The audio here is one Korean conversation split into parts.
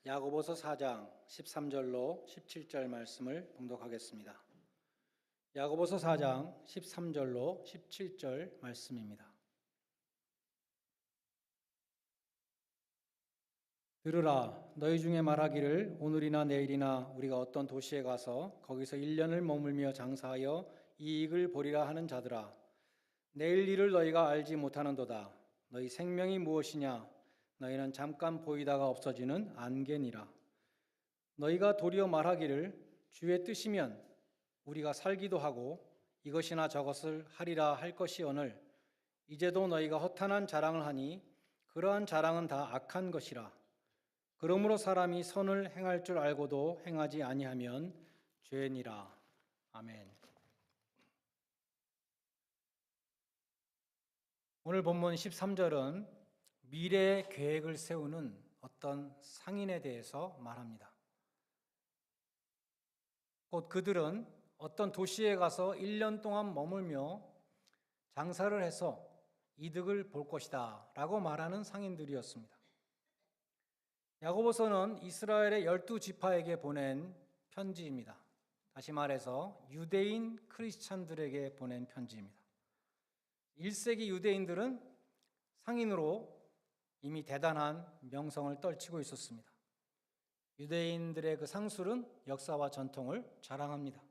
야고보서 4장 13절로 17절 말씀을 봉독하겠습니다. 야고보서 4장 13절로 17절 말씀입니다. 들으라, 너희 중에 말하기를 오늘이나 내일이나 우리가 어떤 도시에 가서 거기서 1년을 머물며 장사하여 이익을 보리라 하는 자들아, 내일 일을 너희가 알지 못하는도다. 너희 생명이 무엇이냐? 너희는 잠깐 보이다가 없어지는 안개니라. 너희가 도리어 말하기를 주의 뜻이면 우리가 살기도 하고 이것이나 저것을 하리라 할 것이오늘 이제도 너희가 허탄한 자랑을 하니 그러한 자랑은 다 악한 것이라. 그러므로 사람이 선을 행할 줄 알고도 행하지 아니하면 죄니라. 아멘. 오늘 본문 13절은 미래의 계획을 세우는 어떤 상인에 대해서 말합니다. 곧 그들은 어떤 도시에 가서 1년 동안 머물며 장사를 해서 이득을 볼 것이다 라고 말하는 상인들이었습니다. 야고보서는 이스라엘의 12지파에게 보낸 편지입니다. 다시 말해서 유대인 크리스찬들에게 보낸 편지입니다. 1세기 유대인들은 상인으로 이미 대단한 명성을 떨치고 있었습니다. 유대인들의 그 상술은 역사와 전통을 자랑합니다.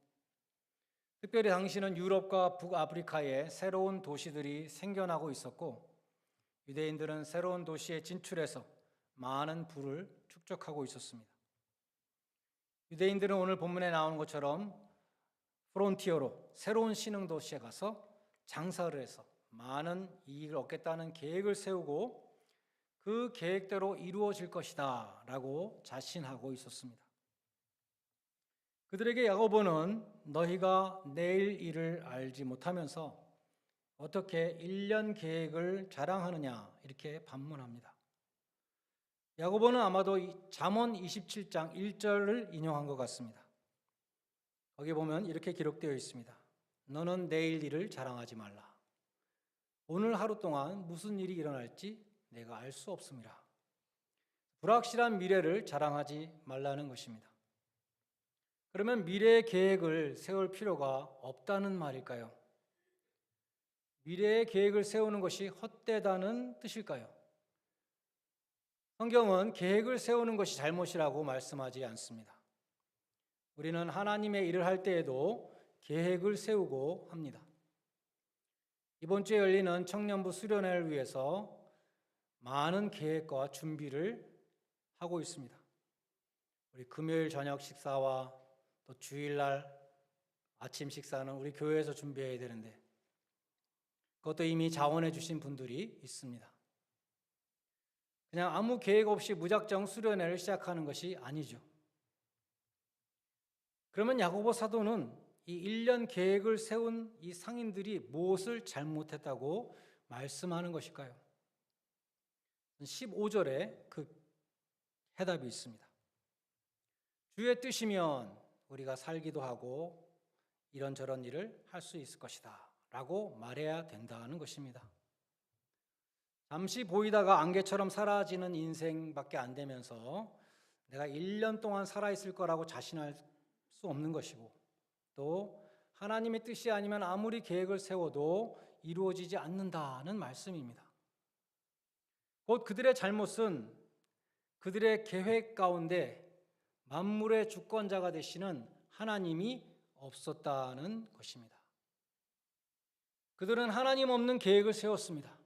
특별히 당시는 유럽과 북아프리카에 새로운 도시들이 생겨나고 있었고 유대인들은 새로운 도시에 진출해서 많은 부를 축적하고 있었습니다. 유대인들은 오늘 본문에 나오는 것처럼 프론티어로 새로운 신흥 도시에 가서 장사를 해서 많은 이익을 얻겠다는 계획을 세우고 그 계획대로 이루어질 것이다 라고 자신하고 있었습니다. 그들에게 야고보는 너희가 내일 일을 알지 못하면서 어떻게 1년 계획을 자랑하느냐 이렇게 반문합니다. 야고보는 아마도 잠언 27장 1절을 인용한 것 같습니다. 거기 보면 이렇게 기록되어 있습니다. 너는 내일 일을 자랑하지 말라. 오늘 하루 동안 무슨 일이 일어날지 내가 알 수 없습니다. 불확실한 미래를 자랑하지 말라는 것입니다. 그러면 미래의 계획을 세울 필요가 없다는 말일까요? 미래의 계획을 세우는 것이 헛되다는 뜻일까요? 성경은 계획을 세우는 것이 잘못이라고 말씀하지 않습니다. 우리는 하나님의 일을 할 때에도 계획을 세우고 합니다. 이번 주에 열리는 청년부 수련회를 위해서 많은 계획과 준비를 하고 있습니다. 우리 금요일 저녁 식사와 또 주일날 아침 식사는 우리 교회에서 준비해야 되는데 그것도 이미 자원해 주신 분들이 있습니다. 그냥 아무 계획 없이 무작정 수련회를 시작하는 것이 아니죠. 그러면 야고보 사도는 이 1년 계획을 세운 이 상인들이 무엇을 잘못했다고 말씀하는 것일까요? 15절에 그 해답이 있습니다. 주의 뜻이면 우리가 살기도 하고 이런저런 일을 할 수 있을 것이다 라고 말해야 된다는 것입니다. 잠시 보이다가 안개처럼 사라지는 인생밖에 안 되면서 내가 1년 동안 살아있을 거라고 자신할 수 없는 것이고 또 하나님의 뜻이 아니면 아무리 계획을 세워도 이루어지지 않는다는 말씀입니다. 곧 그들의 잘못은 그들의 계획 가운데 만물의 주권자가 되시는 하나님이 없었다는 것입니다. 그들은 하나님 없는 계획을 세웠습니다.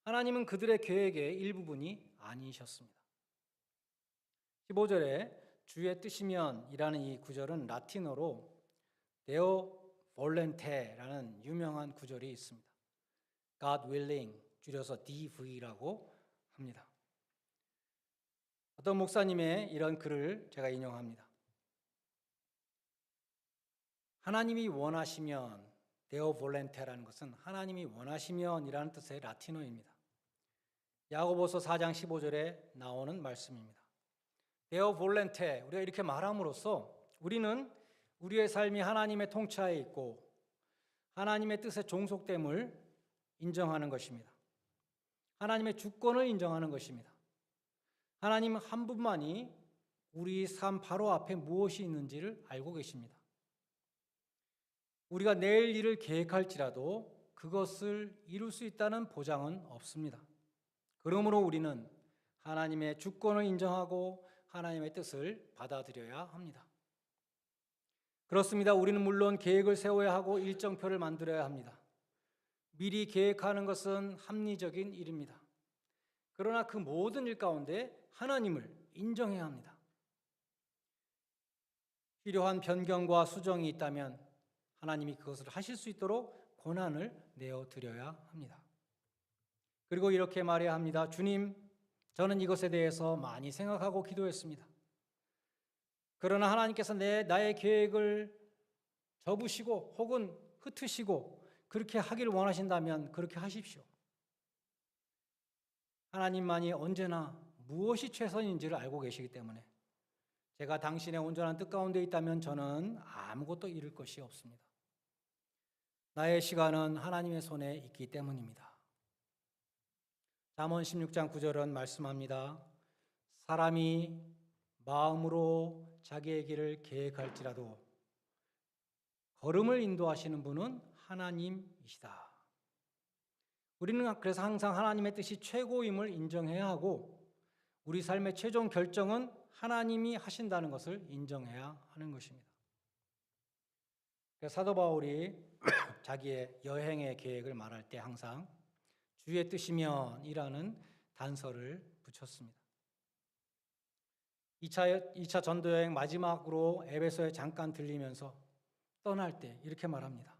하나님은 그들의 계획의 일부분이 아니셨습니다. 15절에 주의 뜻이면 이라는 이 구절은 라틴어로 데오 볼렌테라는 유명한 구절이 있습니다. God willing 줄여서 DV라고 합니다. 어떤 목사님의 이런 글을 제가 인용합니다. 하나님이 원하시면 데오 볼렌테라는 것은 하나님이 원하시면이라는 뜻의 라틴어입니다. 야고보서 4장 15절에 나오는 말씀입니다. 데오 볼렌테 우리가 이렇게 말함으로써 우리는 우리의 삶이 하나님의 통치하에 있고 하나님의 뜻에 종속됨을 인정하는 것입니다. 하나님의 주권을 인정하는 것입니다. 하나님 한 분만이 우리 삶 바로 앞에 무엇이 있는지를 알고 계십니다. 우리가 내일 일을 계획할지라도 그것을 이룰 수 있다는 보장은 없습니다. 그러므로 우리는 하나님의 주권을 인정하고 하나님의 뜻을 받아들여야 합니다. 그렇습니다. 우리는 물론 계획을 세워야 하고 일정표를 만들어야 합니다. 미리 계획하는 것은 합리적인 일입니다. 그러나 그 모든 일 가운데 하나님을 인정해야 합니다. 필요한 변경과 수정이 있다면 하나님이 그것을 하실 수 있도록 권한을 내어드려야 합니다. 그리고 이렇게 말해야 합니다. 주님, 저는 이것에 대해서 많이 생각하고 기도했습니다. 그러나 하나님께서 나의 계획을 접으시고 혹은 흩으시고 그렇게 하기를 원하신다면 그렇게 하십시오. 하나님만이 언제나 무엇이 최선인지를 알고 계시기 때문에 제가 당신의 온전한 뜻 가운데 있다면 저는 아무것도 잃을 것이 없습니다. 나의 시간은 하나님의 손에 있기 때문입니다. 잠언 16장 9절은 말씀합니다. 사람이 마음으로 자기의 길을 계획할지라도 걸음을 인도하시는 분은 하나님이시다. 우리는 그래서 항상 하나님의 뜻이 최고임을 인정해야 하고 우리 삶의 최종 결정은 하나님이 하신다는 것을 인정해야 하는 것입니다. 사도 바울이 자기의 여행의 계획을 말할 때 항상 주의 뜻이면이라는 단서를 붙였습니다. 2차 전도여행 마지막으로 에베소에 잠깐 들리면서 떠날 때 이렇게 말합니다.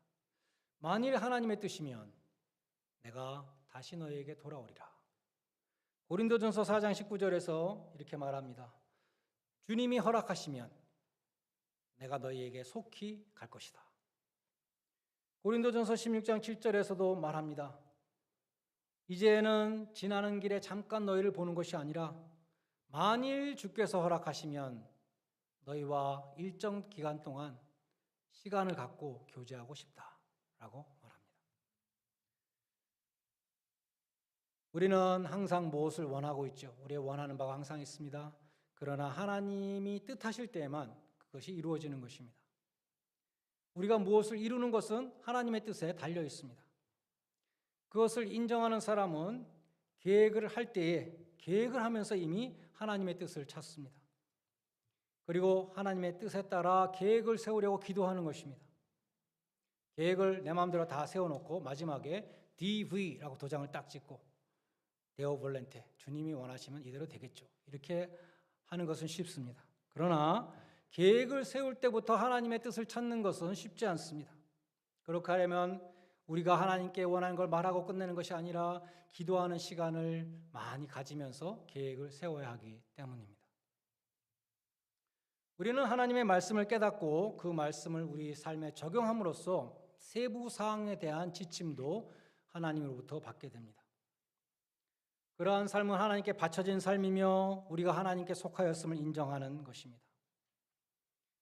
만일 하나님의 뜻이면 내가 다시 너에게 돌아오리라. 고린도전서 4장 19절에서 이렇게 말합니다. 주님이 허락하시면 내가 너희에게 속히 갈 것이다. 고린도전서 16장 7절에서도 말합니다. 이제는 지나는 길에 잠깐 너희를 보는 것이 아니라 만일 주께서 허락하시면 너희와 일정 기간 동안 시간을 갖고 교제하고 싶다라고 말합니다. 우리는 항상 무엇을 원하고 있죠? 우리의 원하는 바가 항상 있습니다. 그러나 하나님이 뜻하실 때에만 그것이 이루어지는 것입니다. 우리가 무엇을 이루는 것은 하나님의 뜻에 달려 있습니다. 그것을 인정하는 사람은 계획을 할 때에 계획을 하면서 이미 하나님의 뜻을 찾습니다. 그리고 하나님의 뜻에 따라 계획을 세우려고 기도하는 것입니다. 계획을 내 마음대로 다 세워놓고 마지막에 DV라고 도장을 딱 찍고 데오 볼렌테, 주님이 원하시면 이대로 되겠죠. 이렇게 하는 것은 쉽습니다. 그러나 계획을 세울 때부터 하나님의 뜻을 찾는 것은 쉽지 않습니다. 그렇게 하려면 우리가 하나님께 원하는 걸 말하고 끝내는 것이 아니라 기도하는 시간을 많이 가지면서 계획을 세워야 하기 때문입니다. 우리는 하나님의 말씀을 깨닫고 그 말씀을 우리 삶에 적용함으로써 세부 사항에 대한 지침도 하나님으로부터 받게 됩니다. 그러한 삶은 하나님께 바쳐진 삶이며 우리가 하나님께 속하였음을 인정하는 것입니다.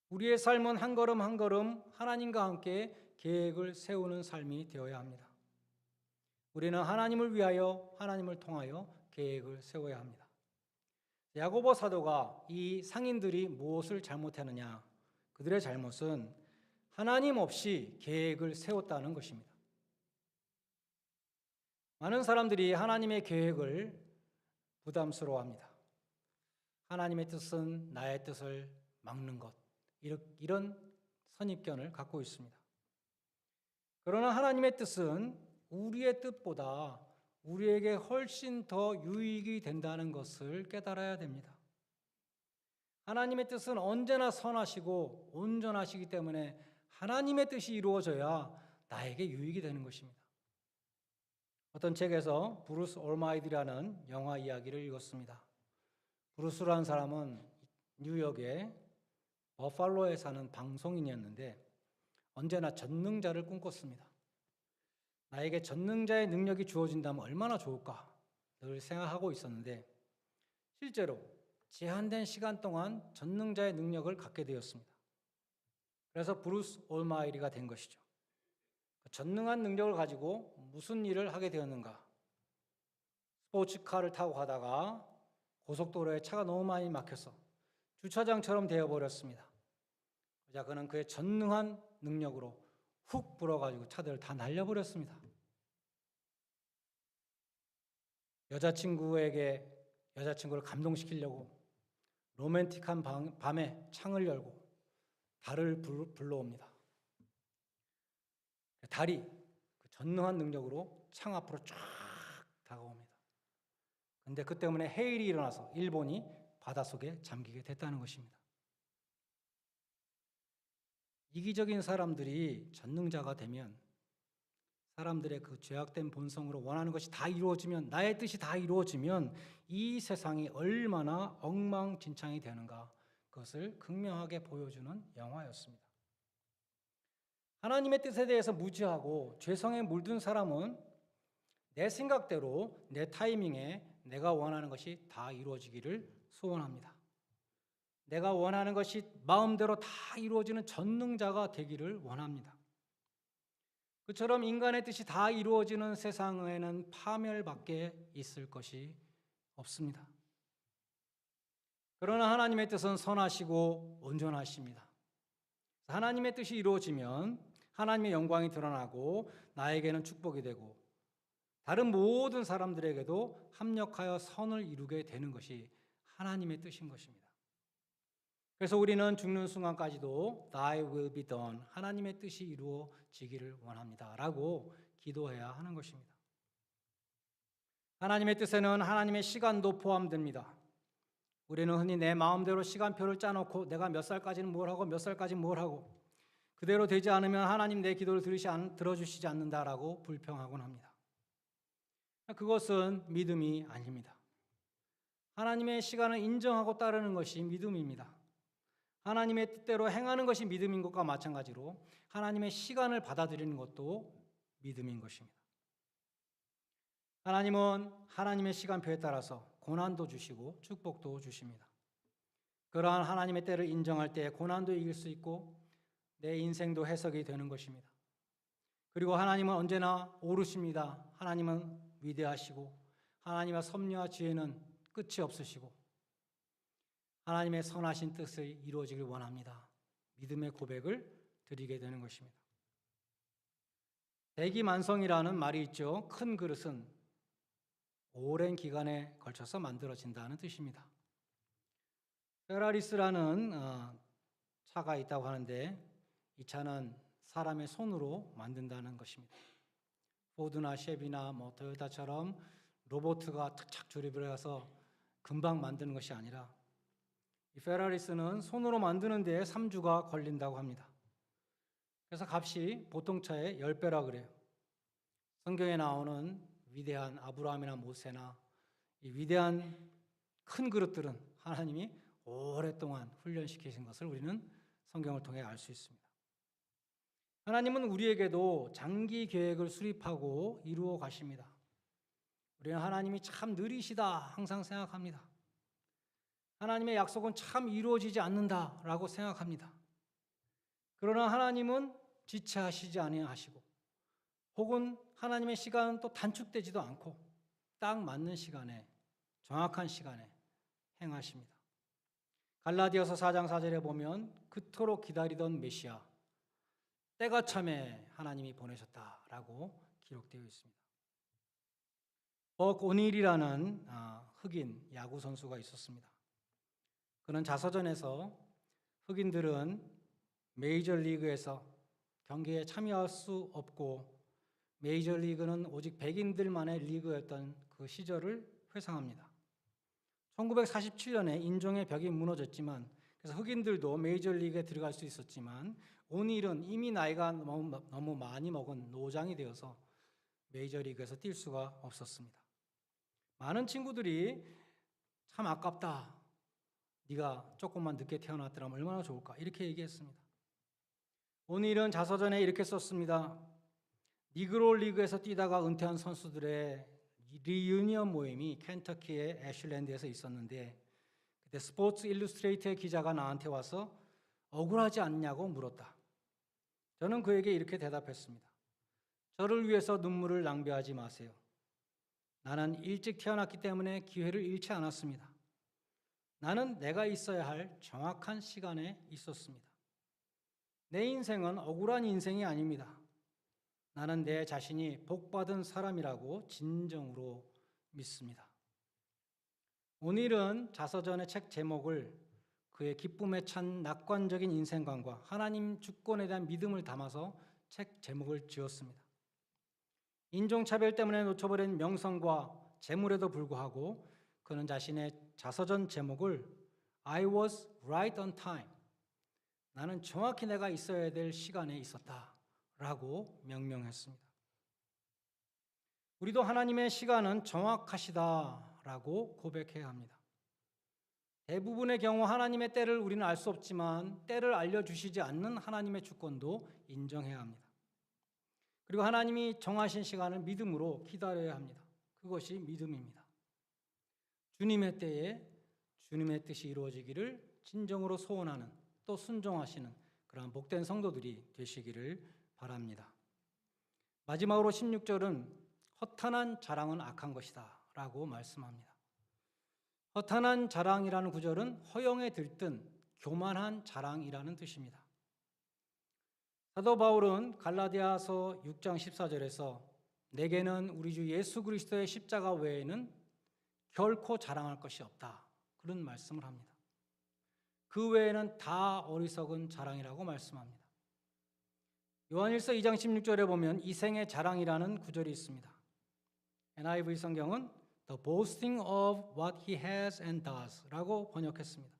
우리의 삶은 한 걸음 한 걸음 하나님과 함께 계획을 세우는 삶이 되어야 합니다. 우리는 하나님을 위하여 하나님을 통하여 계획을 세워야 합니다. 야고보 사도가 이 상인들이 무엇을 잘못했느냐? 그들의 잘못은 하나님 없이 계획을 세웠다는 것입니다. 많은 사람들이 하나님의 계획을 부담스러워합니다. 하나님의 뜻은 나의 뜻을 막는 것, 이런 선입견을 갖고 있습니다. 그러나 하나님의 뜻은 우리의 뜻보다 우리에게 훨씬 더 유익이 된다는 것을 깨달아야 됩니다. 하나님의 뜻은 언제나 선하시고 온전하시기 때문에 하나님의 뜻이 이루어져야 나에게 유익이 되는 것입니다. 어떤 책에서 브루스 올마이드라는 영화 이야기를 읽었습니다. 브루스라는 사람은 뉴욕의 버팔로에 사는 방송인이었는데 언제나 전능자를 꿈꿨습니다. 나에게 전능자의 능력이 주어진다면 얼마나 좋을까 늘 생각하고 있었는데 실제로 제한된 시간 동안 전능자의 능력을 갖게 되었습니다. 그래서 브루스 올마이리가 된 것이죠. 전능한 능력을 가지고 무슨 일을 하게 되었는가? 스포츠카를 타고 가다가 고속도로에 차가 너무 많이 막혀서 주차장처럼 되어버렸습니다. 자, 그는 그의 전능한 능력으로 훅 불어가지고 차들을 다 날려버렸습니다. 여자친구를 감동시키려고 로맨틱한 밤에 창을 열고 달을 불러옵니다. 달이 그 전능한 능력으로 창 앞으로 쫙 다가옵니다. 근데 그 때문에 해일이 일어나서 일본이 바닷속에 잠기게 됐다는 것입니다. 이기적인 사람들이 전능자가 되면 사람들의 그 죄악된 본성으로 원하는 것이 다 이루어지면, 나의 뜻이 다 이루어지면 이 세상이 얼마나 엉망진창이 되는가, 그것을 극명하게 보여주는 영화였습니다. 하나님의 뜻에 대해서 무지하고 죄성에 물든 사람은 내 생각대로 내 타이밍에 내가 원하는 것이 다 이루어지기를 소원합니다. 내가 원하는 것이 마음대로 다 이루어지는 전능자가 되기를 원합니다. 그처럼 인간의 뜻이 다 이루어지는 세상에는 파멸밖에 있을 것이 없습니다. 그러나 하나님의 뜻은 선하시고 온전하십니다. 하나님의 뜻이 이루어지면 하나님의 영광이 드러나고 나에게는 축복이 되고 다른 모든 사람들에게도 합력하여 선을 이루게 되는 것이 하나님의 뜻인 것입니다. 그래서 우리는 죽는 순간까지도 Thy will be done, 하나님의 뜻이 이루어지기를 원합니다 라고 기도해야 하는 것입니다. 하나님의 뜻에는 하나님의 시간도 포함됩니다. 우리는 흔히 내 마음대로 시간표를 짜놓고 내가 몇 살까지는 뭘 하고 몇 살까지는 뭘 하고 그대로 되지 않으면 하나님 내 기도를 들어주시지 않는다라고 불평하곤 합니다. 그것은 믿음이 아닙니다. 하나님의 시간을 인정하고 따르는 것이 믿음입니다. 하나님의 뜻대로 행하는 것이 믿음인 것과 마찬가지로 하나님의 시간을 받아들이는 것도 믿음인 것입니다. 하나님은 하나님의 시간표에 따라서 고난도 주시고 축복도 주십니다. 그러한 하나님의 때를 인정할 때 고난도 이길 수 있고 내 인생도 해석이 되는 것입니다. 그리고 하나님은 언제나 옳으십니다. 하나님은 위대하시고 하나님의 섭리와 지혜는 끝이 없으시고 하나님의 선하신 뜻이 이루어지길 원합니다. 믿음의 고백을 드리게 되는 것입니다. 대기만성이라는 말이 있죠. 큰 그릇은 오랜 기간에 걸쳐서 만들어진다는 뜻입니다. 페라리스라는 차가 있다고 하는데 이 차는 사람의 손으로 만든다는 것입니다. 포드나 쉐비나 토요타처럼 로봇가 착착 조립을 해서 금방 만드는 것이 아니라 이 페라리스는 손으로 만드는 데 3주가 걸린다고 합니다. 그래서 값이 보통 차의 10배라 그래요. 성경에 나오는 위대한 아브라함이나 모세나 이 위대한 큰 그릇들은 하나님이 오랫동안 훈련시키신 것을 우리는 성경을 통해 알 수 있습니다. 하나님은 우리에게도 장기 계획을 수립하고 이루어 가십니다. 우리는 하나님이 참 느리시다 항상 생각합니다. 하나님의 약속은 참 이루어지지 않는다라고 생각합니다. 그러나 하나님은 지체하시지 아니하시고 혹은 하나님의 시간은 또 단축되지도 않고 딱 맞는 시간에 정확한 시간에 행하십니다. 갈라디아서 4장 4절에 보면 그토록 기다리던 메시아 때가 참에 하나님이 보내셨다라고 기록되어 있습니다. 벅 오닐이라는 흑인 야구 선수가 있었습니다. 그는 자서전에서 흑인들은 메이저리그에서 경기에 참여할 수 없고 메이저리그는 오직 백인들만의 리그였던 그 시절을 회상합니다. 1947년에 인종의 벽이 무너졌지만 그래서 흑인들도 메이저리그에 들어갈 수 있었지만 오닐은 이미 나이가 너무 많이 먹은 노장이 되어서 메이저리그에서 뛸 수가 없었습니다. 많은 친구들이 참 아깝다. 네가 조금만 늦게 태어났더라면 얼마나 좋을까 이렇게 얘기했습니다. 오닐은 자서전에 이렇게 썼습니다. 니그로 리그에서 뛰다가 은퇴한 선수들의 리유니언 모임이 켄터키의 애슐랜드에서 있었는데 그때 스포츠 일루스트레이트의 기자가 나한테 와서 억울하지 않냐고 물었다. 저는 그에게 이렇게 대답했습니다. 저를 위해서 눈물을 낭비하지 마세요. 나는 일찍 태어났기 때문에 기회를 잃지 않았습니다. 나는 내가 있어야 할 정확한 시간에 있었습니다. 내 인생은 억울한 인생이 아닙니다. 나는 내 자신이 복받은 사람이라고 진정으로 믿습니다. 오늘은 자서전의 책 제목을 그의 기쁨에 찬 낙관적인 인생관과 하나님 주권에 대한 믿음을 담아서 책 제목을 지었습니다. 인종차별 때문에 놓쳐버린 명성과 재물에도 불구하고 그는 자신의 자서전 제목을 I was right on time, 나는 정확히 내가 있어야 될 시간에 있었다 라고 명명했습니다. 우리도 하나님의 시간은 정확하시다 라고 고백해야 합니다. 대부분의 경우 하나님의 때를 우리는 알 수 없지만 때를 알려주시지 않는 하나님의 주권도 인정해야 합니다. 그리고 하나님이 정하신 시간을 믿음으로 기다려야 합니다. 그것이 믿음입니다. 주님의 때에 주님의 뜻이 이루어지기를 진정으로 소원하는, 또 순종하시는 그러한 복된 성도들이 되시기를 바랍니다. 마지막으로 16절은 허탄한 자랑은 악한 것이다 라고 말씀합니다. 허탄한 자랑이라는 구절은 허영에 들뜬 교만한 자랑이라는 뜻입니다. 사도 바울은 갈라디아서 6장 14절에서 내게는 우리 주 예수 그리스도의 십자가 외에는 결코 자랑할 것이 없다, 그런 말씀을 합니다. 그 외에는 다 어리석은 자랑이라고 말씀합니다. 요한일서 2장 16절에 보면 이생의 자랑이라는 구절이 있습니다. NIV 성경은 The boasting of what he has and does 라고 번역했습니다.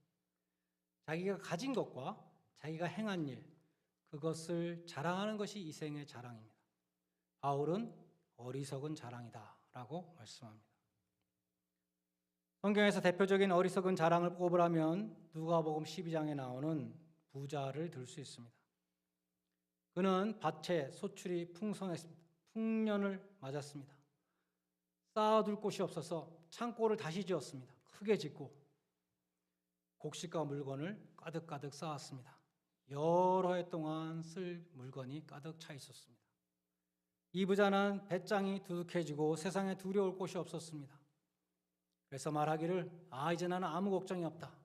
자기가 가진 것과 자기가 행한 일, 그것을 자랑하는 것이 이생의 자랑입니다. 바울은 어리석은 자랑이다 라고 말씀합니다. 성경에서 대표적인 어리석은 자랑을 꼽으라면 누가복음 12장에 나오는 부자를 들 수 있습니다. 그는 밭에 소출이 풍성했습니다. 풍년을 맞았습니다. 쌓아둘 곳이 없어서 창고를 다시 지었습니다. 크게 짓고 곡식과 물건을 가득가득 쌓았습니다. 여러 해 동안 쓸 물건이 가득 차 있었습니다. 이 부자는 배짱이 두둑해지고 세상에 두려울 곳이 없었습니다. 그래서 말하기를 이제 나는 아무 걱정이 없다.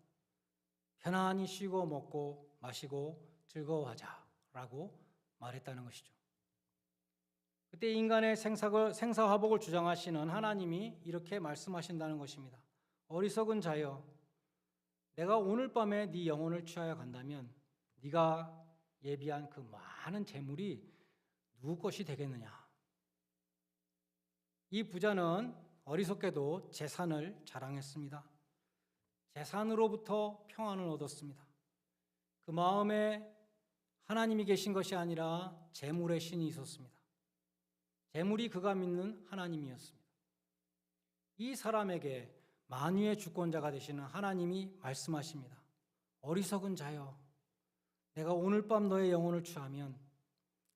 편안히 쉬고 먹고 마시고 즐거워하자 라고 말했다는 것이죠. 그때 인간의 생사화복을 주장하시는 하나님이 이렇게 말씀하신다는 것입니다. 어리석은 자여, 내가 오늘 밤에 네 영혼을 취하여 간다면 네가 예비한 그 많은 재물이 누구 것이 되겠느냐. 이 부자는 어리석게도 재산을 자랑했습니다. 재산으로부터 평안을 얻었습니다. 그 마음에 하나님이 계신 것이 아니라 재물의 신이 있었습니다. 재물이 그가 믿는 하나님이었습니다. 이 사람에게 만유의 주권자가 되시는 하나님이 말씀하십니다. 어리석은 자여, 내가 오늘 밤 너의 영혼을 취하면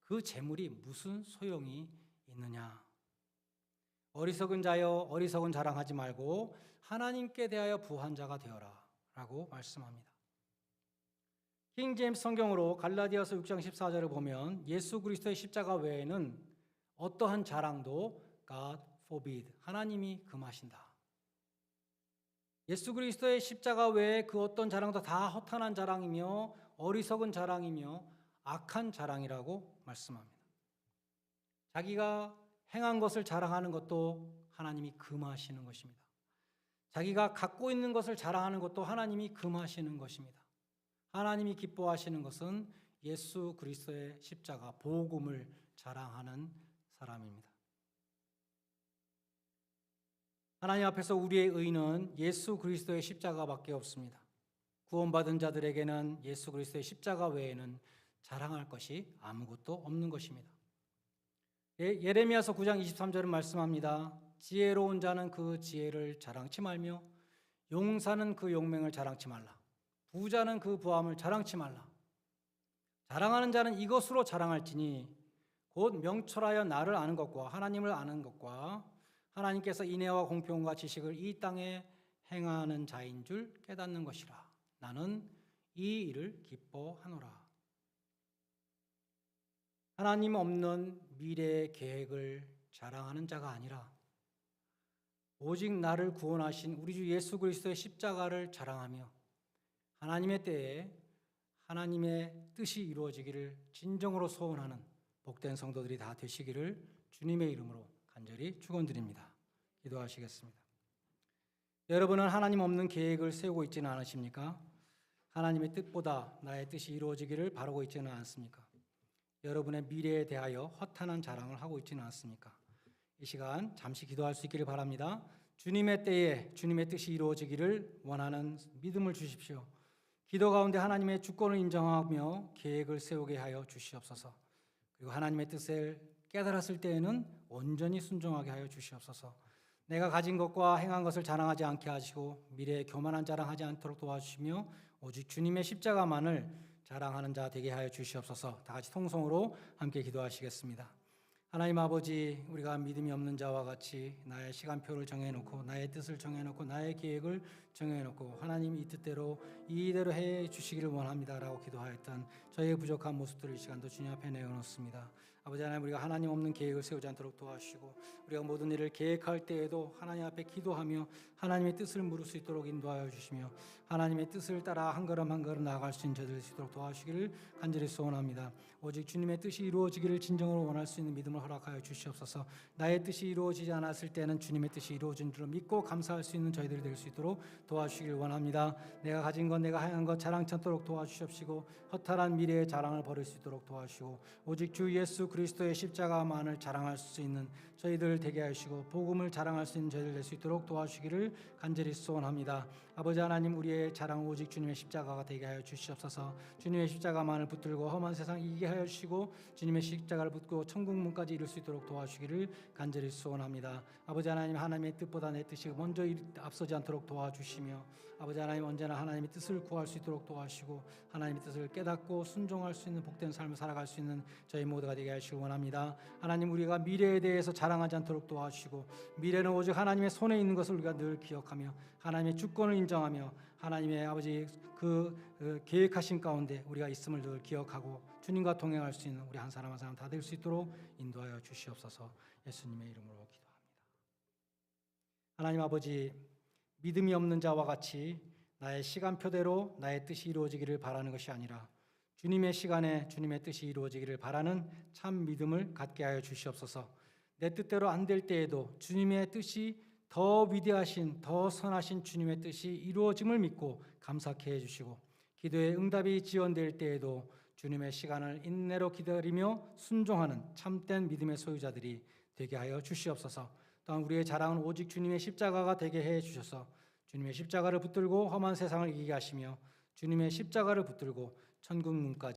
그 재물이 무슨 소용이 있느냐. 어리석은 자여, 어리석은 자랑하지 말고 하나님께 대하여 부한 자가 되어라 라고 말씀합니다. 킹 제임스 성경으로 갈라디아서 6장 14절을 보면 예수 그리스도의 십자가 외에는 어떠한 자랑도 God forbid, 하나님이 금하신다. 예수 그리스도의 십자가 외에 그 어떤 자랑도 다 허탄한 자랑이며 어리석은 자랑이며 악한 자랑이라고 말씀합니다. 자기가 행한 것을 자랑하는 것도 하나님이 금하시는 것입니다. 자기가 갖고 있는 것을 자랑하는 것도 하나님이 금하시는 것입니다. 하나님이 기뻐하시는 것은 예수 그리스도의 십자가 복음을 자랑하는 사람입니다. 하나님 앞에서 우리의 의는 예수 그리스도의 십자가밖에 없습니다. 구원받은 자들에게는 예수 그리스도의 십자가 외에는 자랑할 것이 아무것도 없는 것입니다. 예레미야서 9장 23절은 말씀합니다. 지혜로운 자는 그 지혜를 자랑치 말며 용사는 그 용맹을 자랑치 말라. 부자는 그 부함을 자랑치 말라. 자랑하는 자는 이것으로 자랑할지니 곧 명철하여 나를 아는 것과 하나님을 아는 것과 하나님께서 인애와 공평과 지식을 이 땅에 행하는 자인 줄 깨닫는 것이라. 나는 이 일을 기뻐하노라. 하나님 없는 미래의 계획을 자랑하는 자가 아니라 오직 나를 구원하신 우리 주 예수 그리스도의 십자가를 자랑하며 하나님의 때에 하나님의 뜻이 이루어지기를 진정으로 소원하는 복된 성도들이 다 되시기를 주님의 이름으로 간절히 축원드립니다. 기도하시겠습니다. 여러분은 하나님 없는 계획을 세우고 있지는 않으십니까? 하나님의 뜻보다 나의 뜻이 이루어지기를 바라고 있지는 않습니까? 여러분의 미래에 대하여 허탄한 자랑을 하고 있지는 않습니까? 이 시간 잠시 기도할 수 있기를 바랍니다. 주님의 때에 주님의 뜻이 이루어지기를 원하는 믿음을 주십시오. 기도 가운데 하나님의 주권을 인정하며 계획을 세우게 하여 주시옵소서. 그리고 하나님의 뜻을 깨달았을 때에는 온전히 순종하게 하여 주시옵소서. 내가 가진 것과 행한 것을 자랑하지 않게 하시고 미래에 교만한 자랑하지 않도록 도와주시며 오직 주님의 십자가만을 자랑하는 자 되게 하여 주시옵소서. 다 같이 통성으로 함께 기도하시겠습니다. 하나님 아버지, 우리가 믿음이 없는 자와 같이 나의 시간표를 정해놓고 나의 뜻을 정해놓고 나의 계획을 정해놓고 하나님 이 뜻대로 이대로 해 주시기를 원합니다라고 기도하였던 저희의 부족한 모습들을 이 시간도 주님 앞에 내어놓습니다. 아버지 하나님, 우리가 하나님 없는 계획을 세우지 않도록 도와주시고 우리가 모든 일을 계획할 때에도 하나님 앞에 기도하며 하나님의 뜻을 물을 수 있도록 인도하여 주시며 하나님의 뜻을 따라 한 걸음 한 걸음 나아갈 수 있는 저희들 될 수 있도록 도와주시기를 간절히 소원합니다. 오직 주님의 뜻이 이루어지기를 진정으로 원할 수 있는 믿음을 허락하여 주시옵소서. 나의 뜻이 이루어지지 않았을 때는 주님의 뜻이 이루어진 줄 믿고 감사할 수 있는 저희들이 될 수 있도록 도와주시길 원합니다. 내가 가진 것, 내가 행한 것 자랑치 않도록 도와주시옵시고 허탈한 미래의 자랑을 버릴 수 있도록 도와주시고 오직 주 예수 그리스도의 십자가만을 자랑할 수 있는 저희들 되게 하시고 복음을 자랑할 수 있는 저희들 될 수 있도록 도와주시기를 간절히 소원합니다. 아버지 하나님, 우리의 자랑 오직 주님의 십자가가 되게 하여 주시옵소서. 주님의 십자가만을 붙들고 험한 세상 이기게 하여 주시고 주님의 십자가를 붙고 천국 문까지 이룰 수 있도록 도와주시기를 간절히 소원합니다. 아버지 하나님, 하나님의 뜻보다 내 뜻이 먼저 앞서지 않도록 도와주시며 아버지 하나님, 언제나 하나님의 뜻을 구할 수 있도록 도와주시고 하나님의 뜻을 깨닫고 순종할 수 있는 복된 삶을 살아갈 수 있는 저희 모두가 되게 하시길 원합니다. 하나님, 우리가 미래에 대해서 자랑하지 않도록 도와주시고 미래는 오직 하나님의 손에 있는 것을 우리가 늘 기억하며 하나님의 주권을 인정하며 하나님의 아버지 그 계획하신 가운데 우리가 있음을 늘 기억하고 주님과 동행할 수 있는 우리 한 사람 한 사람 다 될 수 있도록 인도하여 주시옵소서. 예수님의 이름으로 기도합니다. 하나님 아버지, 믿음이 없는 자와 같이 나의 시간표대로 나의 뜻이 이루어지기를 바라는 것이 아니라 주님의 시간에 주님의 뜻이 이루어지기를 바라는 참 믿음을 갖게 하여 주시옵소서. 내 뜻대로 안 될 때에도 주님의 뜻이 더 위대하신 더 선하신 주님의 뜻이 이루어짐을 믿고 감사케 해주시고 기도의 응답이 지연될 때에도 주님의 시간을 인내로 기다리며 순종하는 참된 믿음의 소유자들이 되게 하여 주시옵소서. 또한 우리의 자랑은 오직 주님의 십자가가 되게 해 주셔서 주님의 십자가를 붙들고 험한 세상을 이기게 하시며 주님의 십자가를 붙들고 천국 문까지